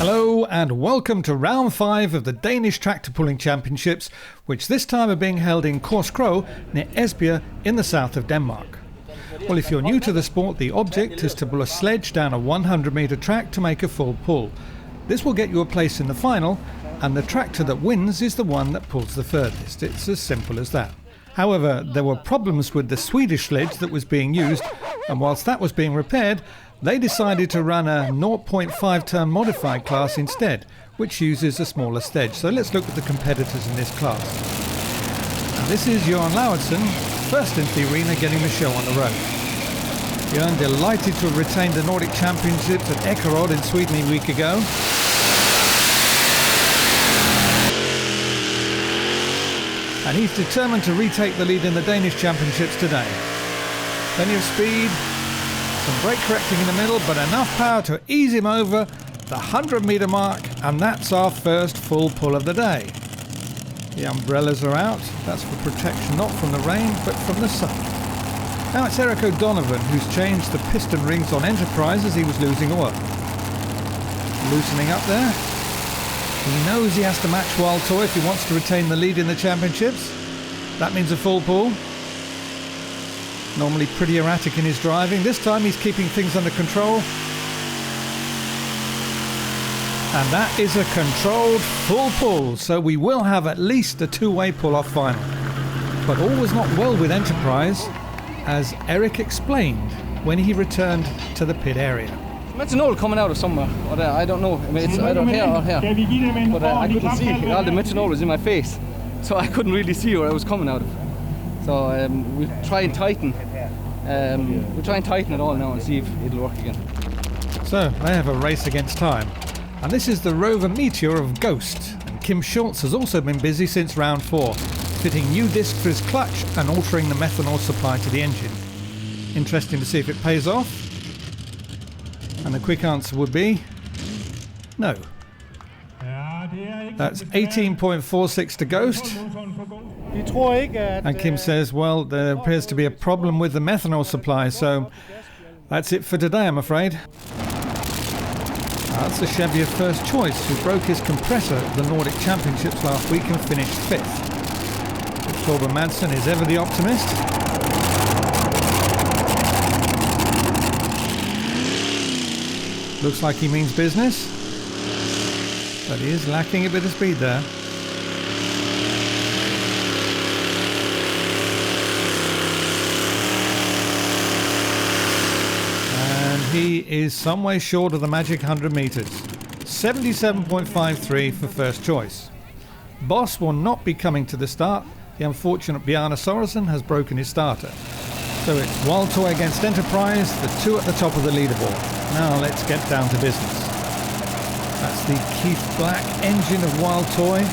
Hello and welcome to round 5 of the Danish Tractor Pulling Championships, which this time are being held in Korskro near Esbjerg in the south of Denmark. Well, if you're new to the sport, the object is to pull a sledge down a 100-metre track to make a full pull. This will get you a place in the final, and the tractor that wins is the one that pulls the furthest. It's as simple as that. However, there were problems with the Swedish sledge that was being used, and whilst that was being repaired, they decided to run a 0.5 ton modified class instead, which uses a smaller sledge. So let's look at the competitors in this class. And this is Johan Lauritsen, first into the arena, getting the show on the road. Johan delighted to have retained the Nordic Championships at Ekerod in Sweden a week ago. And he's determined to retake the lead in the Danish Championships today. Plenty of speed, some brake correcting in the middle, but enough power to ease him over the 100-metre mark, and that's our first full pull of the day. The umbrellas are out. That's for protection not from the rain, but from the sun. Now it's Eric O'Donovan who's changed the piston rings on Enterprise as he was losing oil. Loosening up there. He knows he has to match Wild Toy if he wants to retain the lead in the championships. That means a full pull. Normally pretty erratic in his driving. This time he's keeping things under control. And that is a controlled full pull, so we will have at least a two-way pull-off final. But all was not well with Enterprise, as Eric explained when he returned to the pit area. Methanol coming out of somewhere, or I don't know. I mean, it's either here or here. But I couldn't see. All the methanol was in my face, so I couldn't really see where it was coming out of. So we'll try and tighten. We'll try and tighten it all now and see if it'll work again. So they have a race against time, and this is the Rover Meteor of Ghost. And Kim Schultz has also been busy since round 4, fitting new disc for his clutch and altering the methanol supply to the engine. Interesting to see if it pays off. And the quick answer would be no. That's 18.46 to Ghost. And Kim says, well, there appears to be a problem with the methanol supply, so that's it for today, I'm afraid. That's the Chevy of First Choice, who broke his compressor at the Nordic Championships last week and finished 5th. Torben Madsen is ever the optimist. Looks like he means business, but he is lacking a bit of speed there. And he is some way short of the magic 100 metres. 77.53 for First Choice. Boss will not be coming to the start. The unfortunate Bjarne Sorensen has broken his starter. So it's Wild Toy against Enterprise, the two at the top of the leaderboard. Now let's get down to business. That's the Keith Black engine of Wild Toy,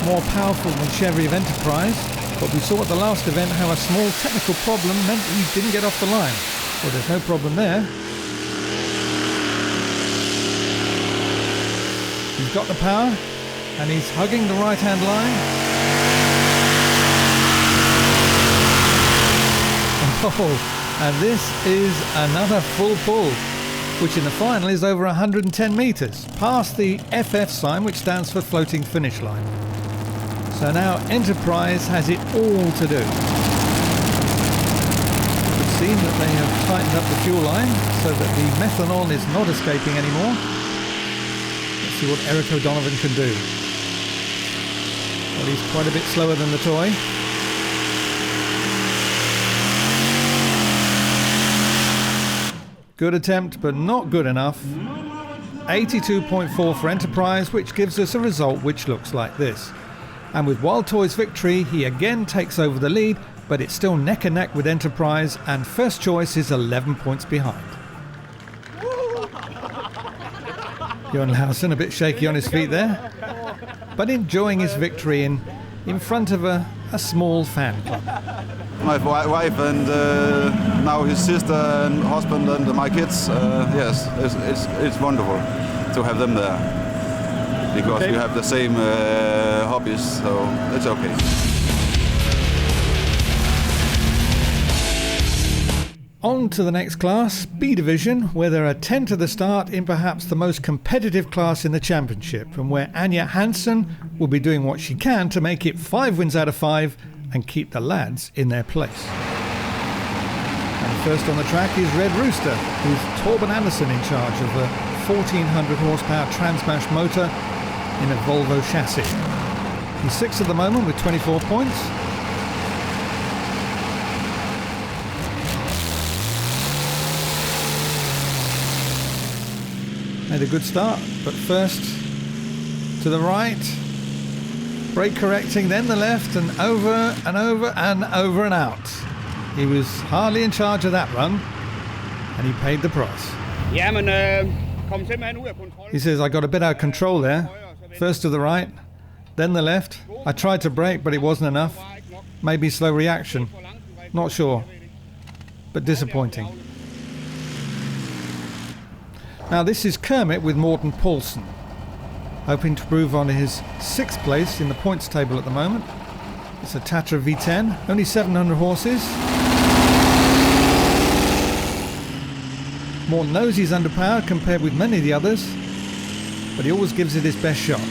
more powerful than Chevy of Enterprise, but we saw at the last event how a small technical problem meant that he didn't get off the line. Well, there's no problem there. He's got the power, and he's hugging the right-hand line. Oh, and this is another full pull, which in the final is over 110 metres, past the FF sign, which stands for floating finish line. So now Enterprise has it all to do. It would seem that they have tightened up the fuel line so that the methanol is not escaping anymore. Let's see what Eric O'Donovan can do. Well, he's quite a bit slower than the toy. Good attempt, but not good enough. 82.4 for Enterprise, which gives us a result which looks like this. And with Wild Toy's victory, he again takes over the lead, but it's still neck and neck with Enterprise, and First Choice is 11 points behind. Johan Lauritsen a bit shaky on his feet there, but enjoying his victory in front of a small fan club. My wife and now his sister and husband and my kids. Yes, it's wonderful to have them there because we have the same hobbies, so it's okay. On to the next class, B Division, where there are 10 to the start in perhaps the most competitive class in the championship, and where Anja Hansen will be doing what she can to make it 5 wins out of 5 and keep the lads in their place. And first on the track is Red Rooster, with Torben Andersen in charge of the 1400 horsepower Transmash motor in a Volvo chassis. He's 6th at the moment with 24 points. Made a good start, but first to the right, brake correcting, then the left, and over and over and over and out. He was hardly in charge of that run, and he paid the price. He says, I got a bit out of control there. First to the right, then the left. I tried to brake, but it wasn't enough. Maybe slow reaction. Not sure, but disappointing. Now this is Kermit with Morten Poulsen, hoping to prove on his 6th place in the points table at the moment. It's a Tatra V10, only 700 horses. Morten knows he's underpowered compared with many of the others, but he always gives it his best shot.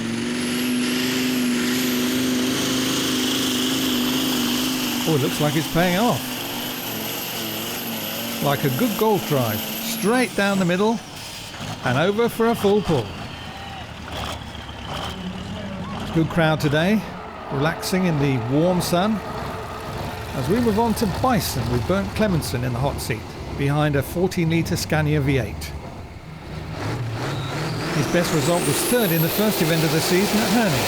Oh, it looks like it's paying off. Like a good golf drive, straight down the middle and over for a full pull. Good crowd today, relaxing in the warm sun. As we move on to Bison with Bernd Clemensen in the hot seat, behind a 14-litre Scania V8. His best result was 3rd in the first event of the season at Herning.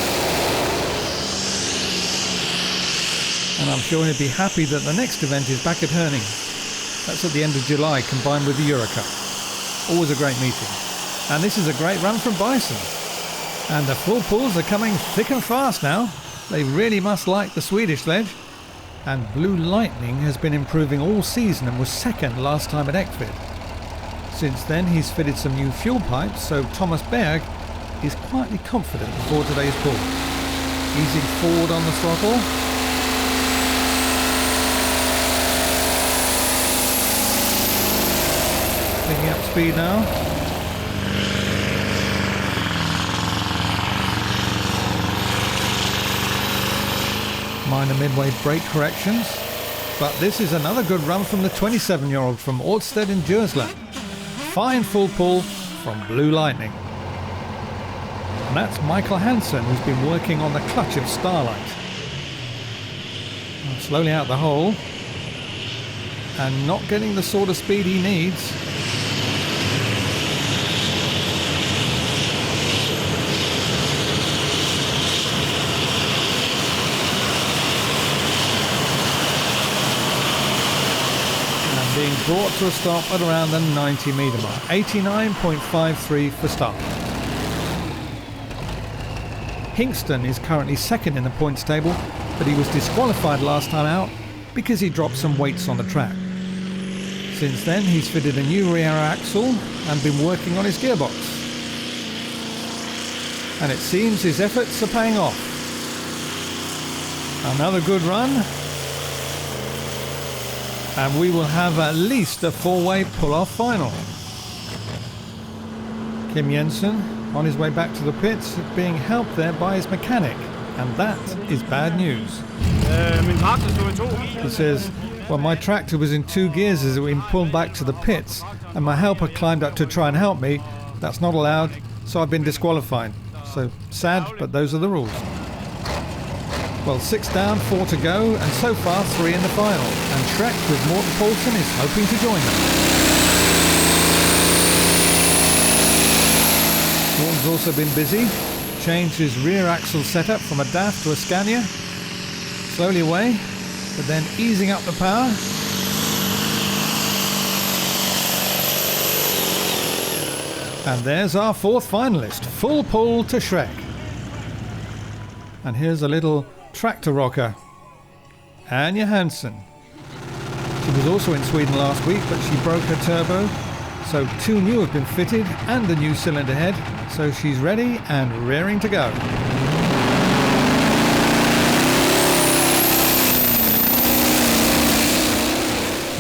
And I'm sure he'd be happy that the next event is back at Herning. That's at the end of July, combined with the Eurocup. Always a great meeting. And this is a great run from Bison. And the full pulls are coming thick and fast now. They really must like the Swedish sledge. And Blue Lightning has been improving all season and was 2nd last time at Ekvid. Since then he's fitted some new fuel pipes, so Thomas Berg is quietly confident before today's pull. Easing forward on the throttle. Picking up speed now. Minor midway brake corrections, but this is another good run from the 27-year-old from Ordsted in Djursland. Fine full pull from Blue Lightning. And that's Michael Hansen, who's been working on the clutch of Starlight. Slowly out the hole, and not getting the sort of speed he needs. Being brought to a stop at around the 90 metre mark. 89.53 for start. Hingston is currently 2nd in the points table, but he was disqualified last time out because he dropped some weights on the track. Since then he's fitted a new rear axle and been working on his gearbox. And it seems his efforts are paying off. Another good run. And we will have at least a 4-way pull-off final. Kim Jensen on his way back to the pits, being helped there by his mechanic, and that is bad news. He says, well, my tractor was in 2 gears as it was pulled back to the pits, and my helper climbed up to try and help me. That's not allowed, so I've been disqualified. So sad, but those are the rules. Well, 6 down, 4 to go, and so far 3 in the final. And Shrek with Morten Poulsen is hoping to join them. Morten's also been busy. Changed his rear axle setup from a DAF to a Scania. Slowly away, but then easing up the power. And there's our 4th finalist. Full pull to Shrek. And here's a little tractor rocker, Anja Hansen. She was also in Sweden last week, but she broke her turbo, so 2 new have been fitted and a new cylinder head, so she's ready and raring to go.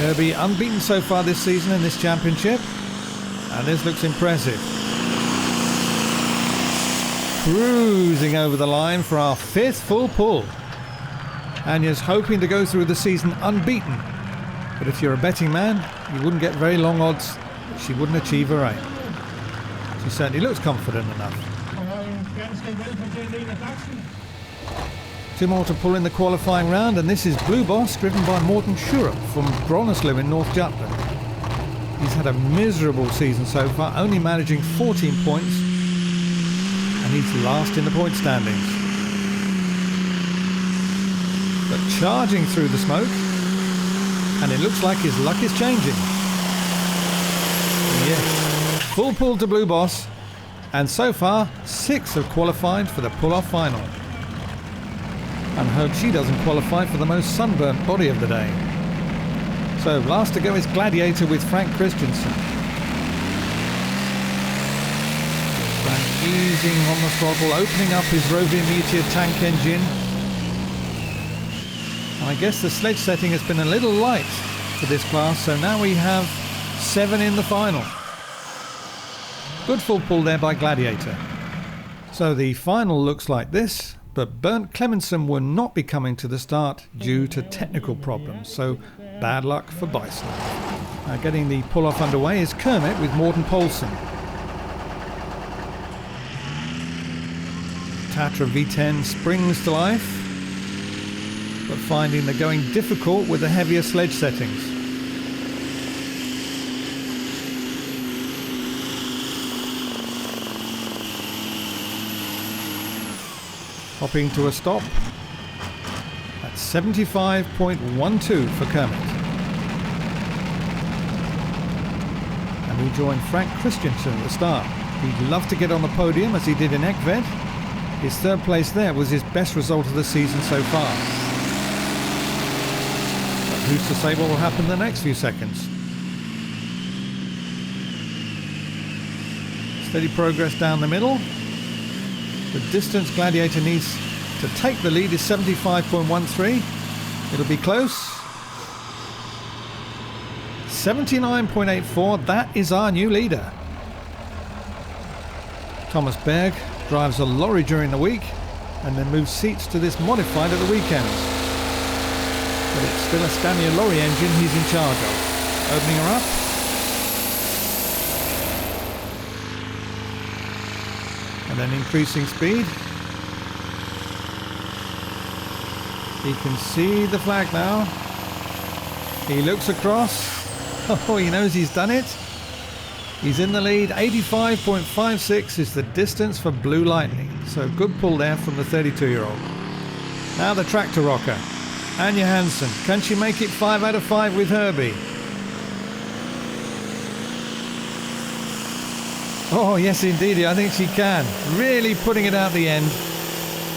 Herbie unbeaten so far this season in this championship, and this looks impressive. Cruising over the line for our 5th full pull. Anya's hoping to go through the season unbeaten, but if you're a betting man, you wouldn't get very long odds that she wouldn't achieve her aim. She certainly looks confident enough. 2 more to pull in the qualifying round, and this is Blue Boss, driven by Morten Schurup from Brønderslev in North Jutland. He's had a miserable season so far, only managing 14 points, and he's last in the point standings. But charging through the smoke, and it looks like his luck is changing. Yes, full pull to Blue Boss, and so far 6 have qualified for the pull-off final. And heard she doesn't qualify for the most sunburnt body of the day. So last to go is Gladiator with Frank Christensen. Frank easing on the throttle, opening up his Rovia Meteor tank engine. And I guess the sledge setting has been a little light for this class, so now we have 7 in the final. Good full pull there by Gladiator. So the final looks like this, but Bernd Clemenson will not be coming to the start due to technical problems, so bad luck for Bison. Now getting the pull-off underway is Kermit with Morten Poulsen. Tatra V10 springs to life, but finding the going difficult with the heavier sledge settings. Hopping to a stop at 75.12 for Kermit. And we join Frank Christensen at the start. He'd love to get on the podium as he did in Ekved. His 3rd place there was his best result of the season so far. But who's to say what will happen in the next few seconds? Steady progress down the middle. The distance Gladiator needs to take the lead is 75.13. It'll be close. 79.84. That is our new leader. Thomas Berg drives a lorry during the week and then moves seats to this modified at the weekends. But it's still a Scania lorry engine he's in charge of. Opening her up. And then increasing speed. He can see the flag now. He looks across. Oh, he knows he's done it. He's in the lead. 85.56 is the distance for Blue Lightning. So good pull there from the 32-year-old. Now the tractor rocker. Anja Hansen. Can she make it 5 out of 5 with Herbie? Oh, yes, indeed. I think she can. Really putting it out the end.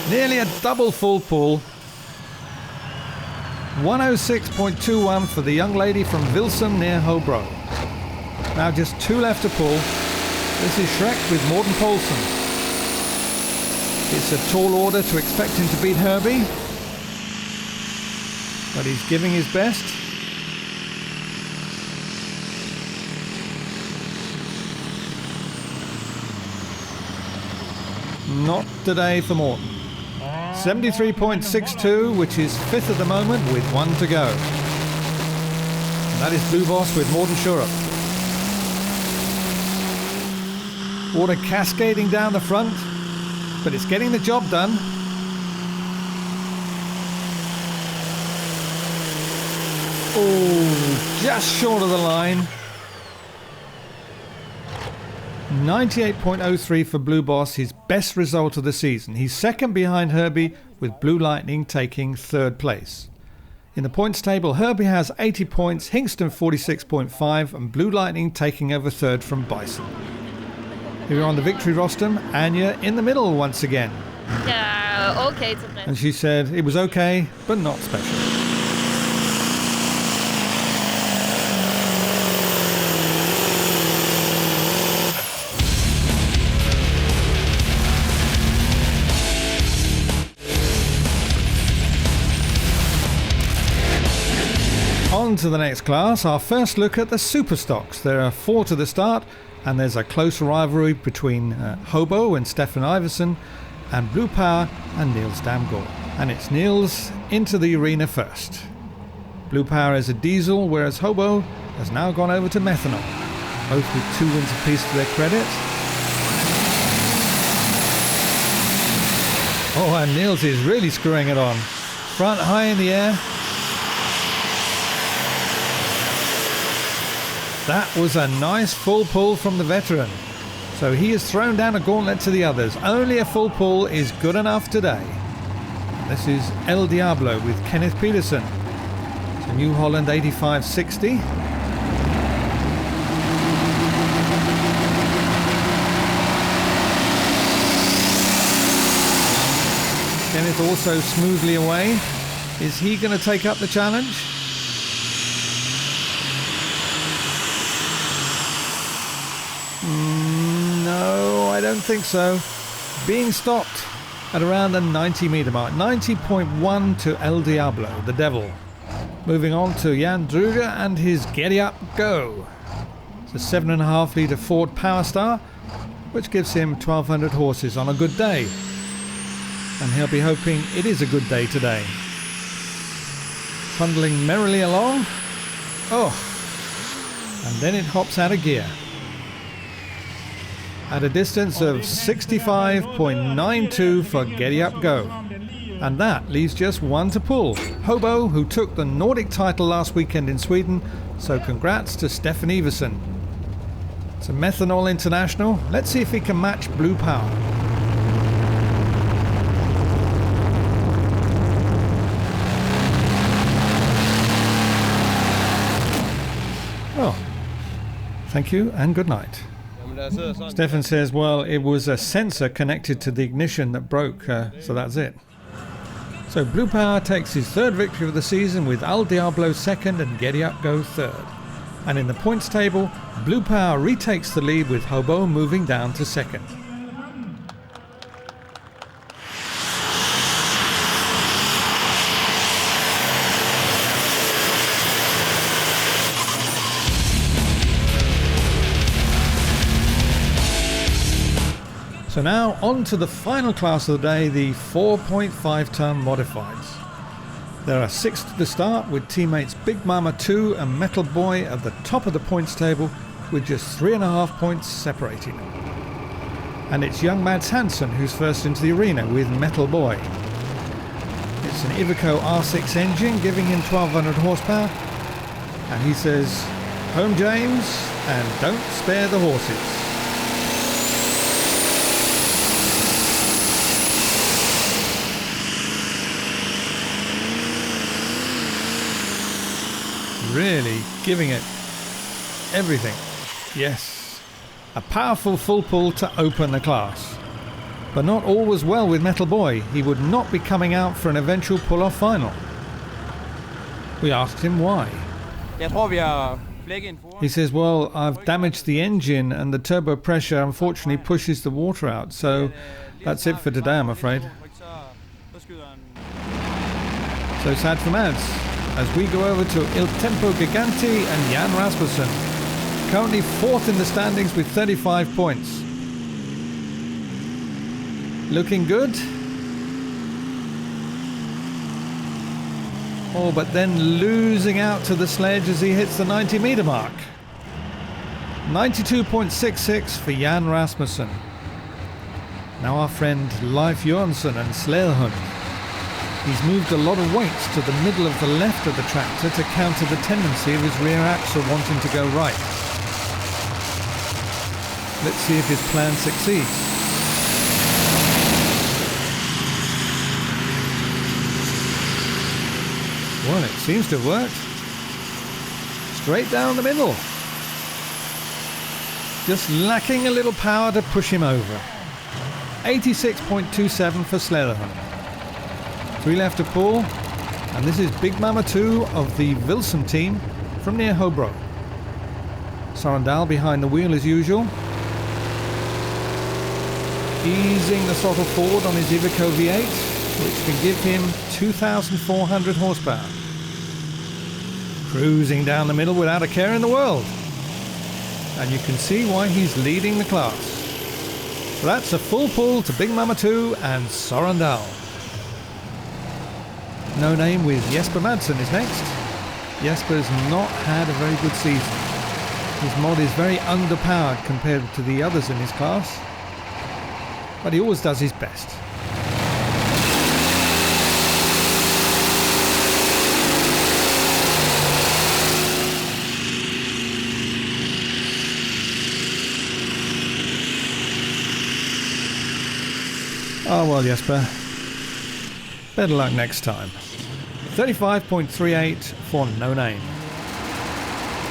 Nearly a double full pull. 106.21 for the young lady from Vilsum near Hobro. Now just 2 left to pull. This is Shrek with Morten Poulsen. It's a tall order to expect him to beat Herbie, but he's giving his best. Not today for Morten. 73.62, which is 5th at the moment with 1 to go. And that is Blue Boss with Morten Schurup. Water cascading down the front, but it's getting the job done. Oh, just short of the line. 98.03 for Blue Boss, his best result of the season. He's 2nd behind Herbie, with Blue Lightning taking 3rd place. In the points table, Herbie has 80 points, Hingston 46.5, and Blue Lightning taking over 3rd from Bison. Here on the victory rostrum, Anja in the middle once again. Yeah, okay. And she said it was okay, but not special. On to the next class, our first look at the Superstocks. There are 4 to the start, and there's a close rivalry between Hobo and Stefan Iversen and Blue Power and Niels Damgaard. And it's Niels into the arena first. Blue Power is a diesel, whereas Hobo has now gone over to methanol, both with 2 wins apiece to their credit. Oh, and Niels is really screwing it on. Front high in the air. That was a nice full pull from the veteran. So he has thrown down a gauntlet to the others. Only a full pull is good enough today. This is El Diablo with Kenneth Peterson. It's a New Holland 8560. Kenneth also smoothly away. Is he going to take up the challenge? No, I don't think so. Being stopped at around the 90 metre mark. 90.1 to El Diablo, the Devil. Moving on to Jan Druger and his Giddy Up Go. It's a 7.5 litre Ford Power Star, which gives him 1,200 horses on a good day. And he'll be hoping it is a good day today. Trundling merrily along. Oh, and then it hops out of gear. At a distance of 65.92 for Giddy Up Go. And that leaves just 1 to pull. Hobo, who took the Nordic title last weekend in Sweden, so congrats to Stefan Iversen. It's a Methanol International. Let's see if he can match Blue Power. Oh, thank you and good night. Stefan says, well, it was a sensor connected to the ignition that broke, so that's it. So Blue Power takes his 3rd victory of the season with El Diablo 2nd and Giddy Up Go 3rd. And in the points table, Blue Power retakes the lead with Hobo moving down to 2nd. So now on to the final class of the day, the 4.5 ton modifieds. There are 6 to the start with teammates Big Mama 2 and Metal Boy at the top of the points table with just 3.5 points separating them. And it's young Mads Hansen who's first into the arena with Metal Boy. It's an Iveco R6 engine giving him 1,200 horsepower, and he says, "Home James, and don't spare the horses." Really giving it everything. Yes, a powerful full pull to open the class. But not all was well with Metal Boy. He would not be coming out for an eventual pull-off final. We asked him why. He says, well, I've damaged the engine and the turbo pressure unfortunately pushes the water out, so that's it for today, I'm afraid. So sad for Mads, as we go over to Il Tempo Gigante and Jan Rasmussen, currently 4th in the standings with 35 points. Looking good. Oh, but then losing out to the sledge as he hits the 90 metre mark. 92.66 for Jan Rasmussen. Now our friend Leif Johansson and Slelhund. He's moved a lot of weights to the middle of the left of the tractor to counter the tendency of his rear axle wanting to go right. Let's see if his plan succeeds. Well, it seems to have worked. Straight down the middle. Just lacking a little power to push him over. 86.27 for Slelhund. 3 left to pull, and this is Big Mama 2 of the Wilson team from near Hobro. Sorendal behind the wheel as usual. Easing the throttle forward on his Iveco V8, which can give him 2,400 horsepower. cruising down the middle without a care in the world. And you can see why he's leading the class. So that's a full pull to Big Mama 2 and Sorendal. No Name with Jesper Madsen is next. Jesper's not had a very good season. His mod is very underpowered compared to the others in his class, but he always does his best. Oh well, Jesper. Better luck next time. 35.38 for No Name.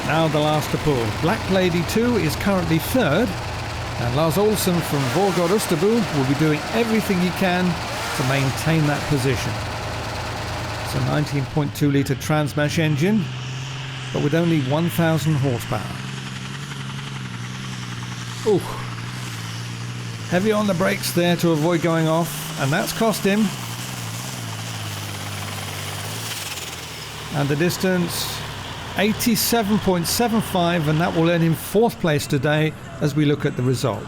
Now the last to pull. Black Lady 2 is currently third, and Lars Olsen from Vårgård Österbo will be doing everything he can to maintain that position. It's a 19.2 litre Transmash engine, but with only 1,000 horsepower. Ooh. Heavy on the brakes there to avoid going off, and that's cost him. And the distance, 87.75, and that will earn him 4th place today as we look at the result.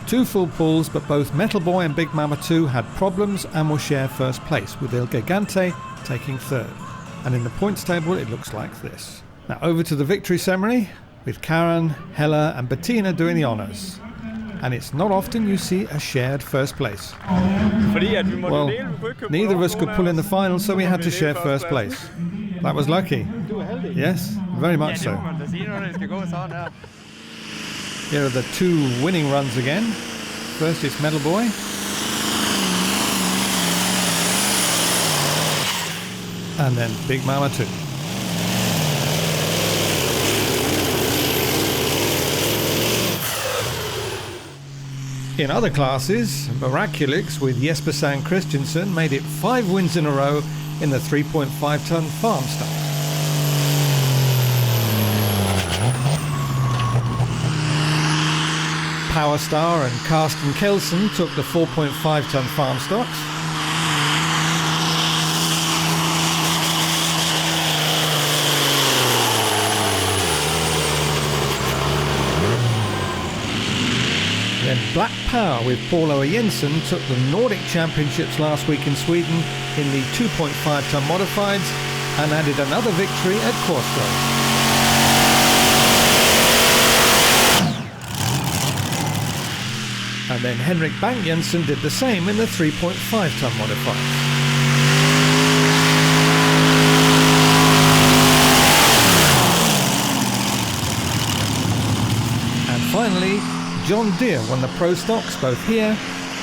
2 full pulls, but both Metal Boy and Big Mama 2 had problems and will share 1st place, with Il Gigante taking 3rd. And in the points table it looks like this. Now over to the victory ceremony, with Karen, Hella and Bettina doing the honours. And it's not often you see a shared 1st place. Well, neither of us could pull in the final, so we had to share 1st place. That was lucky. Yes, very much so. Here are the 2 winning runs again. First it's Metal Boy. And then Big Mama 2. In other classes, Miraculix with Jesper Sand Christensen made it 5 wins in a row in the 3.5-ton farm stock. Power Star and Karsten Kelsen took the 4.5-ton farm stocks. Then Black Power with Paulo Jensen took the Nordic Championships last week in Sweden in the 2.5-ton modifieds and added another victory at Korskro. And then Henrik Bank Jensen did the same in the 3.5-ton modifieds. And finally, John Deere won the Pro Stocks both here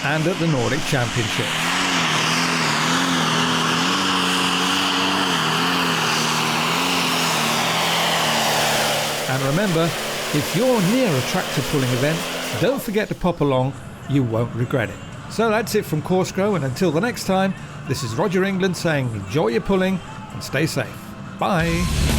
and at the Nordic Championship. And remember, if you're near a tractor pulling event, don't forget to pop along, you won't regret it. So that's it from Korskro, and until the next time, this is Roger England saying enjoy your pulling and stay safe. Bye!